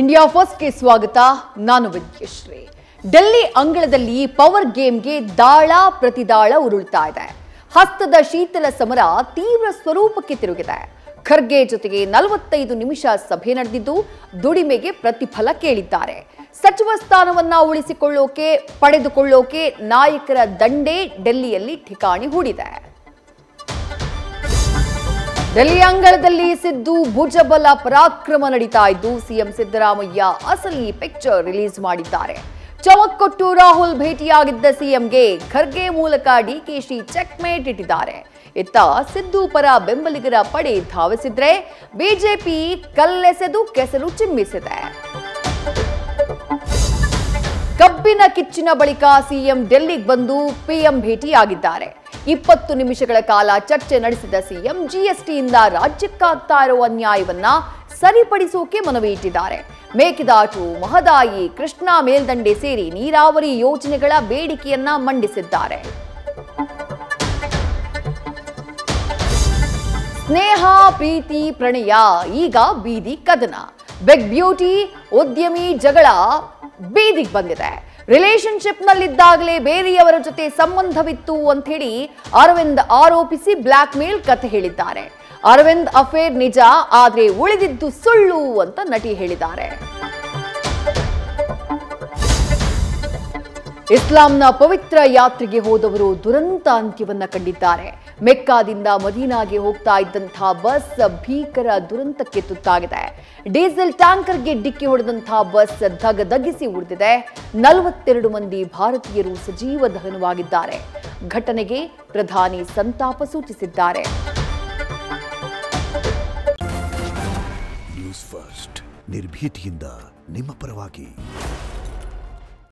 India ಫಸ್ಟ್ಗೆ ಸ್ವಾಗತ. ನಾನು ವಿದ್ಯಶ್ರೀ. ಡೆಲ್ಲಿ ಅಂಗಳದಲ್ಲಿ ಪವರ್ ಗೇಮ್ಗೆ ದಾಳ ಪ್ರತಿದಾಳ ಉರುಳ್ತಾ ಇದೆ. ಹಸ್ತದ ಶೀತಲ ಸಮರ ತೀವ್ರ ಸ್ವರೂಪಕ್ಕೆ ತಿರುಗಿದೆ. ಖರ್ಗೆ ಜೊತೆಗೆ 45 ನಿಮಿಷ ಸಭೆ ನಡೆದಿದ್ದು ದುಡಿಮೆಗೆ ಪ್ರತಿಫಲ ಕೇಳಿದ್ದಾರೆ. ಸಚಿವ ಸ್ಥಾನವನ್ನ ಪಡೆದುಕೊಳ್ಳೋಕೆ ನಾಯಕರ ದಂಡೇ ಡೆಲ್ಲಿಯಲ್ಲಿ ಠಿಕಾಣಿ ಹೂಡಿದೆ. ಡೆಲ್ಲಿ ಅಂಗಳದಲ್ಲಿ ಸಿದ್ದು ಭುಜಬಲ ಪರಾಕ್ರಮ ನಡೀತಾ ಇದ್ದು ಸಿಎಂ ಸಿದ್ದರಾಮಯ್ಯ ಅಸಲಿ ಪಿಕ್ಚರ್ ರಿಲೀಸ್ ಮಾಡಿದ್ದಾರೆ. ಚಮಕ್ ಕೊಟ್ಟು ರಾಹುಲ್ ಭೇಟಿಯಾಗಿದ್ದ ಸಿಎಂಗೆ ಖರ್ಗೆ ಮೂಲಕ ಡಿಕೆಶಿ ಚೆಕ್ ಮೇಟ್ ಇಟ್ಟಿದ್ದಾರೆ. ಇತ್ತ ಸಿದ್ದು ಪರ ಬೆಂಬಲಿಗರ ಪಡೆ ಧಾವಿಸಿದ್ರೆ ಬಿಜೆಪಿ ಕಲ್ಲೆಸೆದು ಕೆಸರು ಚಿಮ್ಮಿಸಿದೆ. ಕಬ್ಬಿನ ಕಿಚ್ಚಿನ ಬಳಿಕ ಸಿಎಂ ಡೆಲ್ಲಿಗೆ ಬಂದು ಪಿಎಂ ಭೇಟಿಯಾಗಿದ್ದಾರೆ. 20 ನಿಮಿಷಗಳ ಕಾಲ ಚರ್ಚೆ ನಡೆಸಿದ ಸಿಎಂ ಜಿಎಸ್ಟಿಯಿಂದ ರಾಜ್ಯಕ್ಕಾಗ್ತಾ ಇರುವ ಅನ್ಯಾಯವನ್ನ ಸರಿಪಡಿಸೋಕೆ ಮನವಿ ಇಟ್ಟಿದ್ದಾರೆ. ಮೇಕೆದಾಟು, ಮಹದಾಯಿ, ಕೃಷ್ಣಾ ಮೇಲ್ದಂಡೆ ಸೇರಿ ನೀರಾವರಿ ಯೋಜನೆಗಳ ಬೇಡಿಕೆಯನ್ನ ಮಂಡಿಸಿದ್ದಾರೆ. ಸ್ನೇಹ, ಪ್ರೀತಿ, ಪ್ರಣಯ, ಈಗ ಬೀದಿ ಕದನ. ಬಿಗ್ ಬ್ಯೂಟಿ ಉದ್ಯಮಿ ಜಗಳ ಬೀದಿಗೆ ಬಂದಿದೆ. ರಿಲೇಶನ್ಶಿಪ್ ನಲ್ಲಿದ್ದಾಗಲೇ ಬೇರೆಯವರ ಜೊತೆ ಸಂಬಂಧವಿತ್ತು ಅಂತ ಹೇಳಿ ಅರವಿಂದ್ ಆರೋಪಿಸಿ ಬ್ಲಾಕ್ ಮೇಲ್ ಕಥೆ ಹೇಳಿದ್ದಾರೆ. ಅರವಿಂದ್ ಅಫೇರ್ ನಿಜ, ಆದ್ರೆ ಉಳಿದಿದ್ದು ಸುಳ್ಳು ಅಂತ ನಟಿ ಹೇಳಿದ್ದಾರೆ. ಇಸ್ಲಾಂನ ಪವಿತ್ರ ಯಾತ್ರೆಗೆ ಹೋದವರು ದುರಂತ ಅಂತ್ಯವನ್ನ ಕಂಡಿದ್ದಾರೆ. ಮೆಕ್ಕಾದಿಂದ ಮದೀನಾಗೆ ಹೋಗ್ತಾ ಇದ್ದಂತಹ ಬಸ್ ಭೀಕರ ದುರಂತಕ್ಕೆ ತುತ್ತಾಗಿದೆ. ಡೀಸೆಲ್ ಟ್ಯಾಂಕರ್ಗೆ ಡಿಕ್ಕಿ ಹೊಡೆದಂತಹ ಬಸ್ ಧಗಧಗಿಸಿ ಉಳಿದಿದೆ. 42 ಮಂದಿ ಭಾರತೀಯರು ಸಜೀವ ದಹನವಾಗಿದ್ದಾರೆ. ಘಟನೆಗೆ ಪ್ರಧಾನಿ ಸಂತಾಪ ಸೂಚಿಸಿದ್ದಾರೆ. ನ್ಯೂಸ್ ಫಸ್ಟ್ ನಿರ್ಭೀತಿಯಿಂದ ನಿಮ್ಮ ಪರವಾಗಿ.